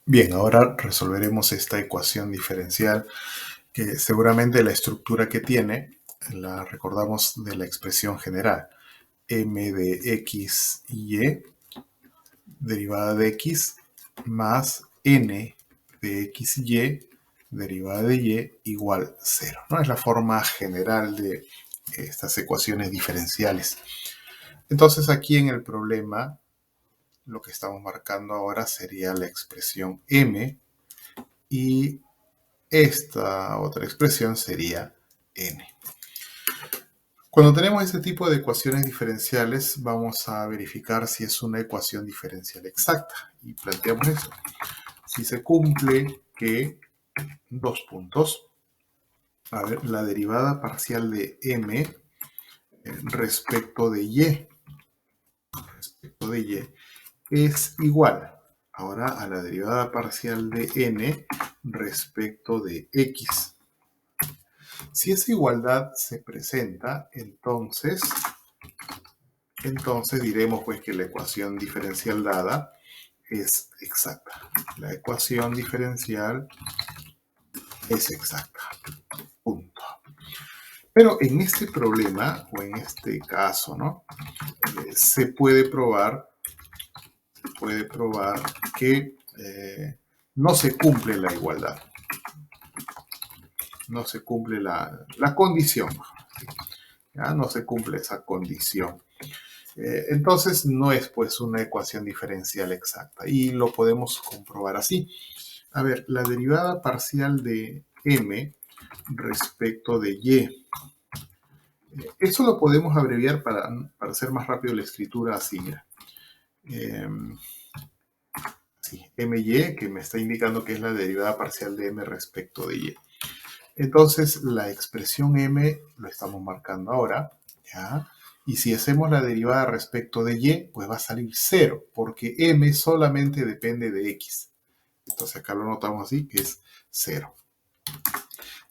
Bien, ahora resolveremos esta ecuación diferencial que seguramente la estructura que tiene la recordamos de la expresión general. M de x y y derivada de x más n de x y y derivada de y igual 0, ¿no? Es la forma general de estas ecuaciones diferenciales. Entonces aquí en el problema lo que estamos marcando ahora sería la expresión m y esta otra expresión sería n. Cuando tenemos este tipo de ecuaciones diferenciales, vamos a verificar si es una ecuación diferencial exacta. Y planteamos eso. Si se cumple que, dos puntos, a ver, la derivada parcial de m respecto de y es igual ahora a la derivada parcial de n respecto de x. Si esa igualdad se presenta, entonces diremos pues que la ecuación diferencial dada es exacta. La ecuación diferencial es exacta. Punto. Pero en este problema, o en este caso, ¿no? Se puede probar que no se cumple la igualdad. No se cumple la condición. ¿Ya? No se cumple esa condición. Entonces no es pues una ecuación diferencial exacta y lo podemos comprobar así. A ver, la derivada parcial de m respecto de y. Eso lo podemos abreviar para hacer más rápido la escritura así, mira. Sí, my, que me está indicando que es la derivada parcial de m respecto de y. Entonces la expresión m lo estamos marcando ahora, ¿ya? Y si hacemos la derivada respecto de y, pues va a salir 0, porque m solamente depende de x. Entonces acá lo notamos así, que es 0.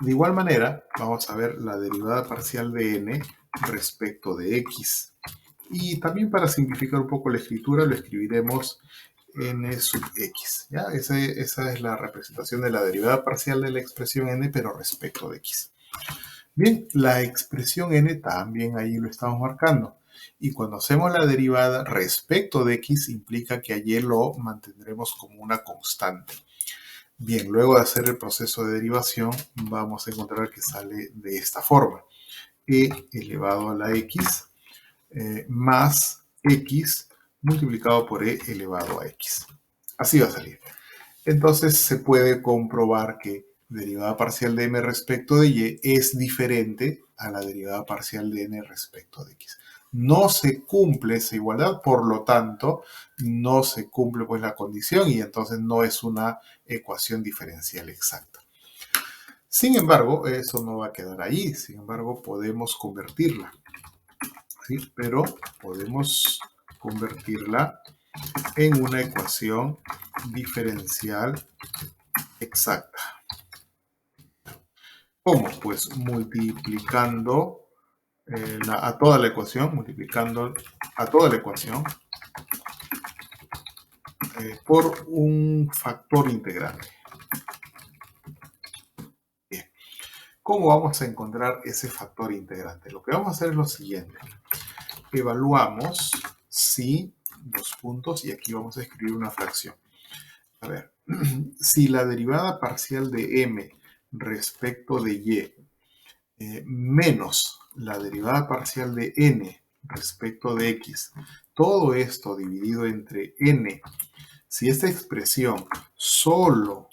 De igual manera, vamos a ver la derivada parcial de n respecto de x. Y también para simplificar un poco la escritura, lo escribiremos n sub x. ¿Ya? Esa es la representación de la derivada parcial de la expresión n, pero respecto de x. Bien, la expresión n también ahí lo estamos marcando. Y cuando hacemos la derivada respecto de x, implica que allí lo mantendremos como una constante. Bien, luego de hacer el proceso de derivación, vamos a encontrar que sale de esta forma. E elevado a la x más x multiplicado por e elevado a x. Así va a salir. Entonces se puede comprobar que derivada parcial de m respecto de y es diferente a la derivada parcial de n respecto de x. No se cumple esa igualdad, por lo tanto, no se cumple pues la condición y entonces no es una ecuación diferencial exacta. Sin embargo, eso no va a quedar ahí. Sin embargo, podemos convertirla. ¿Sí? Pero podemos convertirla en una ecuación diferencial exacta. ¿Cómo? Pues multiplicando a toda la ecuación, multiplicando a toda la ecuación por un factor integrante. Bien. ¿Cómo vamos a encontrar ese factor integrante? Lo que vamos a hacer es lo siguiente. Evaluamos si, dos puntos, y aquí vamos a escribir una fracción. A ver, si la derivada parcial de m respecto de y menos la derivada parcial de n respecto de x, todo esto dividido entre n, si esta expresión solo,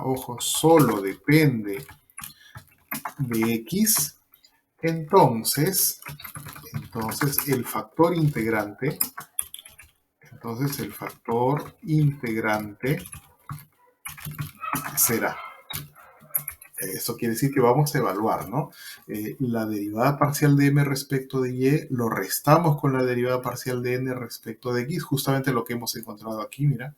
ojo, solo depende de x, entonces el factor integrante, será. Eso quiere decir que vamos a evaluar, ¿no? La derivada parcial de m respecto de y lo restamos con la derivada parcial de n respecto de x, justamente lo que hemos encontrado aquí, mira.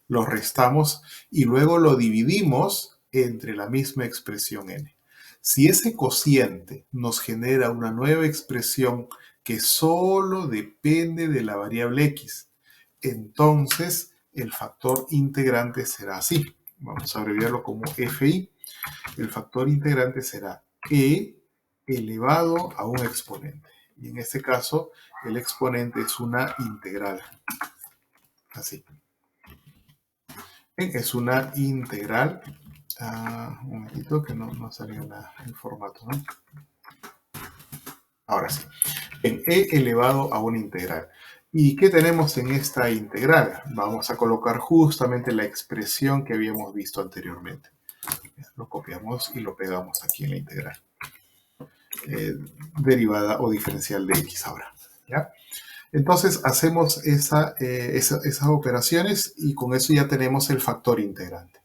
Lo restamos y luego lo dividimos entre la misma expresión n. Si ese cociente nos genera una nueva expresión que solo depende de la variable x, entonces el factor integrante será así. Vamos a abreviarlo como FI. El factor integrante será E elevado a un exponente. Y en este caso, el exponente es una integral. Así. Es una integral. Un momentito que no salió el formato, ¿no? Ahora sí. En E elevado a una integral. ¿Y qué tenemos en esta integral? Vamos a colocar justamente la expresión que habíamos visto anteriormente. Lo copiamos y lo pegamos aquí en la integral. Derivada o diferencial de x ahora. ¿Ya? Entonces hacemos esas operaciones y con eso ya tenemos el factor integrante.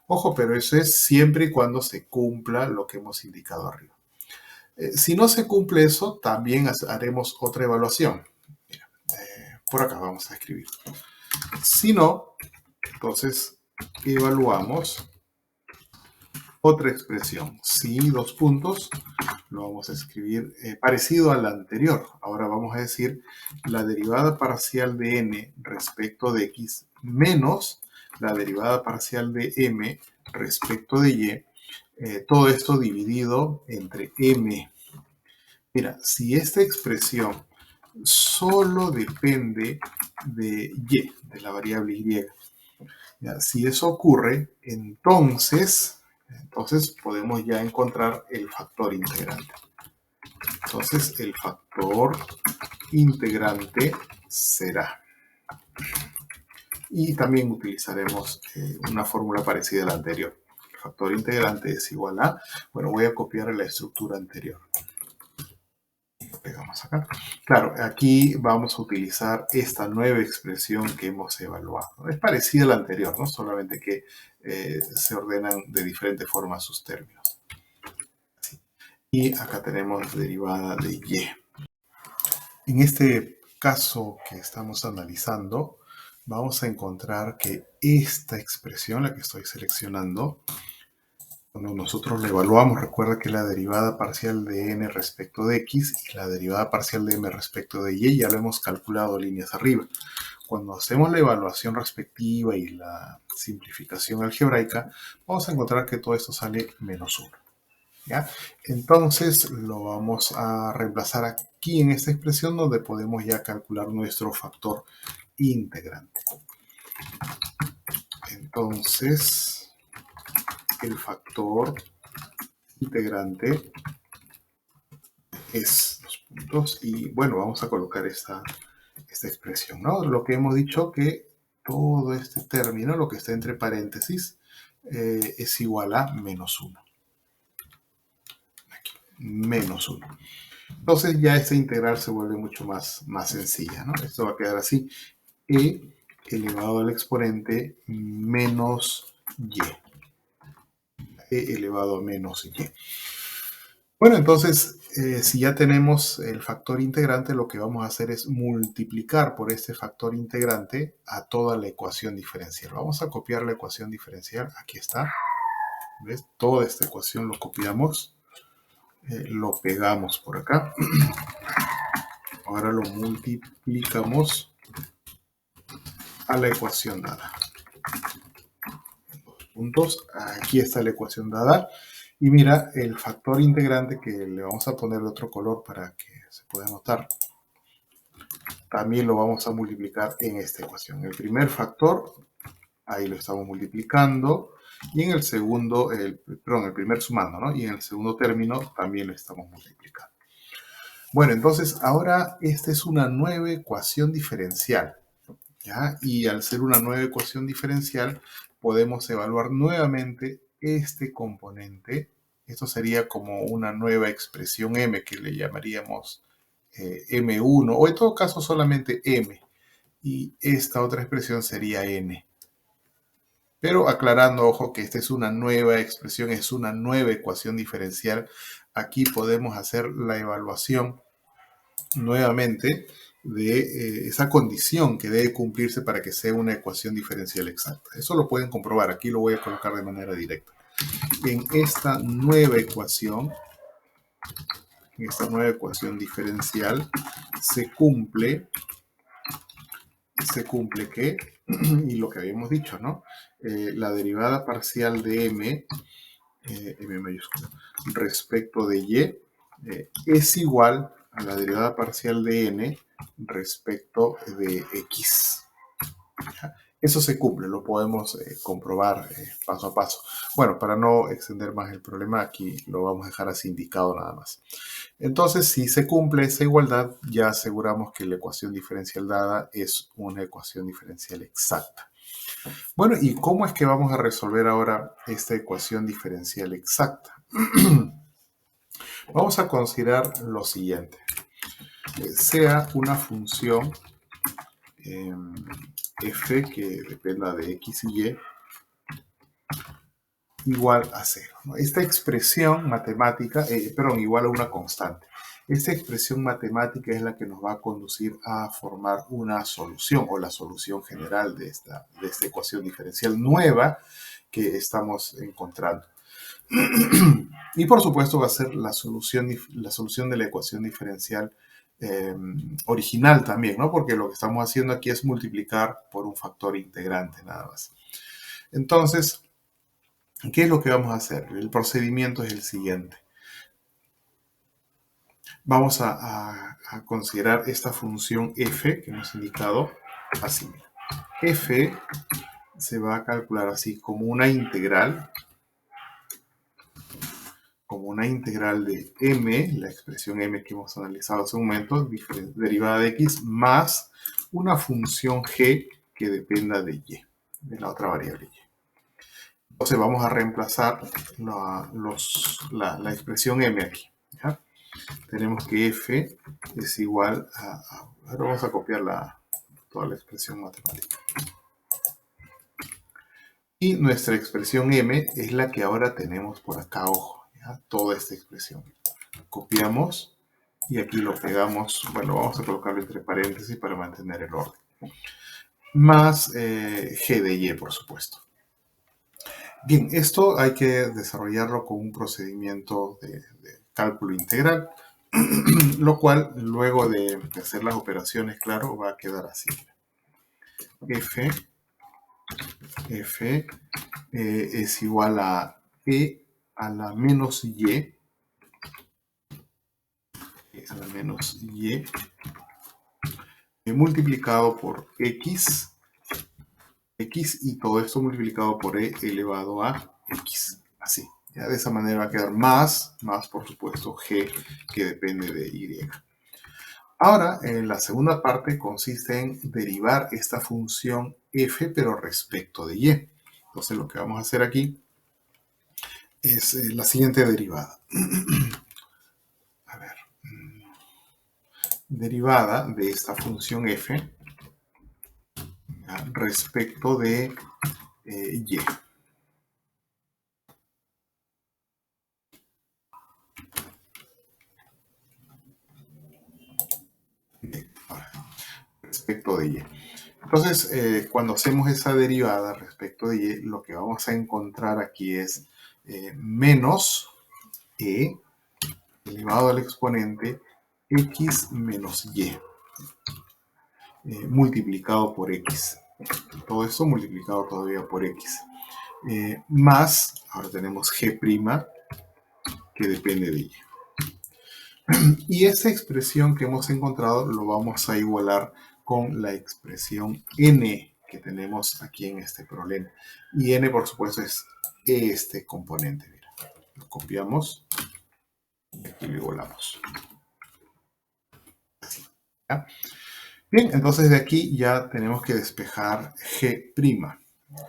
Ojo, pero eso es siempre y cuando se cumpla lo que hemos indicado arriba. Si no se cumple eso, también haremos otra evaluación. Mira, por acá vamos a escribir. Si no, entonces evaluamos otra expresión. Si dos puntos, lo vamos a escribir parecido al anterior. Ahora vamos a decir la derivada parcial de n respecto de x menos la derivada parcial de m respecto de y. Todo esto dividido entre m. Mira, si esta expresión solo depende de y, de la variable y, ¿ya? Si eso ocurre, entonces podemos ya encontrar el factor integrante. Entonces el factor integrante será. Y también utilizaremos una fórmula parecida a la anterior. El factor integrante es igual a, bueno, voy a copiar la estructura anterior. Lo pegamos acá. Claro, aquí vamos a utilizar esta nueva expresión que hemos evaluado. Es parecida a la anterior, ¿no? Solamente que se ordenan de diferente forma sus términos. Así. Y acá tenemos derivada de y. En este caso que estamos analizando, vamos a encontrar que esta expresión, la que estoy seleccionando, cuando nosotros la evaluamos, recuerda que la derivada parcial de n respecto de x y la derivada parcial de m respecto de y ya lo hemos calculado líneas arriba. Cuando hacemos la evaluación respectiva y la simplificación algebraica, vamos a encontrar que todo esto sale menos 1. ¿Ya? Entonces lo vamos a reemplazar aquí en esta expresión donde podemos ya calcular nuestro factor integrante. Entonces el factor integrante es los puntos y bueno, vamos a colocar esta expresión, ¿no? Lo que hemos dicho que todo este término, lo que está entre paréntesis, es igual a menos 1. Menos 1. Entonces ya esta integral se vuelve mucho más sencilla, ¿no? Esto va a quedar así. E elevado al exponente menos y. E elevado a menos y. Bueno, entonces, si ya tenemos el factor integrante, lo que vamos a hacer es multiplicar por este factor integrante a toda la ecuación diferencial. Vamos a copiar la ecuación diferencial. Aquí está. ¿Ves? Toda esta ecuación lo copiamos. Lo pegamos por acá. Ahora lo multiplicamos a la ecuación dada. Dos puntos. Aquí está la ecuación dada. Y mira, el factor integrante que le vamos a poner de otro color para que se pueda notar. También lo vamos a multiplicar en esta ecuación. El primer factor, ahí lo estamos multiplicando. Y en el segundo, el primer sumando, ¿no? Y en el segundo término también lo estamos multiplicando. Bueno, entonces ahora esta es una nueva ecuación diferencial, ¿ya? Y al ser una nueva ecuación diferencial, podemos evaluar nuevamente este componente. Esto sería como una nueva expresión m que le llamaríamos m1, o en todo caso solamente m. Y esta otra expresión sería n. Pero aclarando, ojo, que esta es una nueva expresión, es una nueva ecuación diferencial. Aquí podemos hacer la evaluación nuevamente de esa condición que debe cumplirse para que sea una ecuación diferencial exacta. Eso lo pueden comprobar. Aquí lo voy a colocar de manera directa. En esta nueva ecuación diferencial, se cumple que y lo que habíamos dicho, ¿no? La derivada parcial de m, m mayúscula, respecto de y, es igual a la derivada parcial de n respecto de x. ¿Ya? Eso se cumple, lo podemos comprobar paso a paso. Bueno, para no extender más el problema, aquí lo vamos a dejar así indicado nada más. Entonces, si se cumple esa igualdad, ya aseguramos que la ecuación diferencial dada es una ecuación diferencial exacta. Bueno, ¿y cómo es que vamos a resolver ahora esta ecuación diferencial exacta? Vamos a considerar lo siguiente. Sea una función f que dependa de x y y igual a 0. ¿No? Esta expresión matemática, igual a una constante. Esta expresión matemática es la que nos va a conducir a formar una solución o la solución general de esta ecuación diferencial nueva que estamos encontrando. Y por supuesto va a ser la solución de la ecuación diferencial original también, ¿no? Porque lo que estamos haciendo aquí es multiplicar por un factor integrante nada más. Entonces, ¿qué es lo que vamos a hacer? El procedimiento es el siguiente. Vamos a considerar esta función f que hemos indicado así. F se va a calcular así como una integral de m, la expresión m que hemos analizado hace un momento, derivada de x, más una función g que dependa de y, de la otra variable y. Entonces vamos a reemplazar la expresión m aquí. ¿Ya? Tenemos que f es igual ahora vamos a copiar toda la expresión matemática. Y nuestra expresión m es la que ahora tenemos por acá, ojo, ¿ya? Toda esta expresión. Copiamos y aquí lo pegamos, bueno, vamos a colocarlo entre paréntesis para mantener el orden. Más g de y, por supuesto. Bien, esto hay que desarrollarlo con un procedimiento de cálculo integral, lo cual luego de hacer las operaciones, claro, va a quedar así. F es igual a e a la menos y, multiplicado por x y todo esto multiplicado por e elevado a x. Así. ¿Ya? De esa manera va a quedar más por supuesto g que depende de y. Ahora, en la segunda parte consiste en derivar esta función f pero respecto de y. Entonces lo que vamos a hacer aquí es la siguiente derivada. A ver. Derivada de esta función f respecto de y. Respecto de y. Entonces, cuando hacemos esa derivada respecto de y, lo que vamos a encontrar aquí es menos e elevado al exponente x menos y multiplicado por x. Todo esto multiplicado todavía por x. Más, ahora tenemos g' que depende de y. Y esa expresión que hemos encontrado lo vamos a igualar con la expresión n que tenemos aquí en este problema. Y n, por supuesto, es este componente. Mira, lo copiamos y aquí lo igualamos. Así. ¿Ya? Bien, entonces de aquí ya tenemos que despejar g'.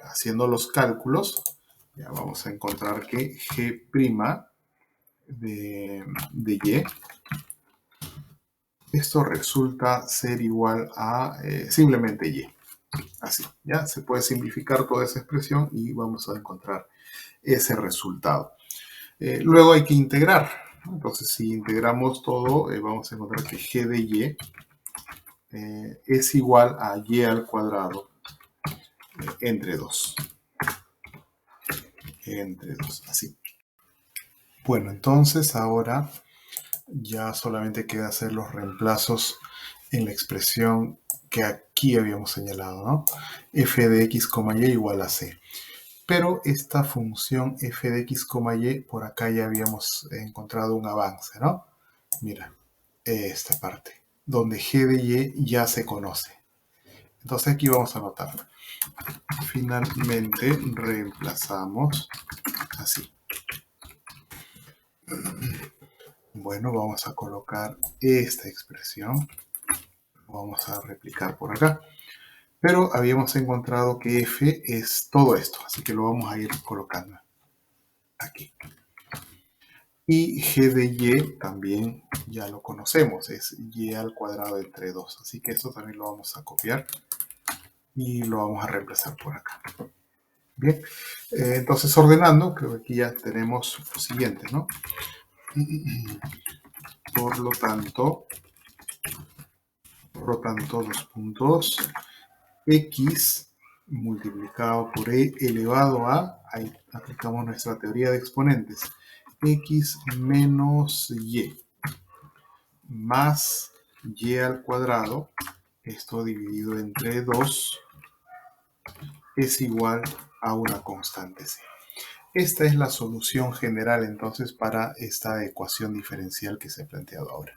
Haciendo los cálculos, ya vamos a encontrar que g' de y, esto resulta ser igual a simplemente y. Así, ya se puede simplificar toda esa expresión y vamos a encontrar ese resultado. Luego hay que integrar. Entonces, si integramos todo, vamos a encontrar que g de y es igual a y al cuadrado entre 2. Entre 2, así. Bueno, entonces ahora ya solamente queda hacer los reemplazos en la expresión que aquí habíamos señalado, ¿no? F de x, y igual a c. Pero esta función f de x, y, por acá ya habíamos encontrado un avance, ¿no? Mira, esta parte, donde g de y ya se conoce. Entonces aquí vamos a anotar. Finalmente reemplazamos así. Bueno, vamos a colocar esta expresión. Vamos a replicar por acá. Pero habíamos encontrado que f es todo esto, así que lo vamos a ir colocando aquí. Y g de y también ya lo conocemos, es y al cuadrado entre 2. Así que esto también lo vamos a copiar y lo vamos a reemplazar por acá. Bien, entonces ordenando, creo que aquí ya tenemos lo siguiente, ¿no? Por lo tanto, los puntos x multiplicado por e elevado a, ahí aplicamos nuestra teoría de exponentes, x menos y más y al cuadrado, esto dividido entre 2, es igual a una constante c. Esta es la solución general entonces para esta ecuación diferencial que se ha planteado ahora.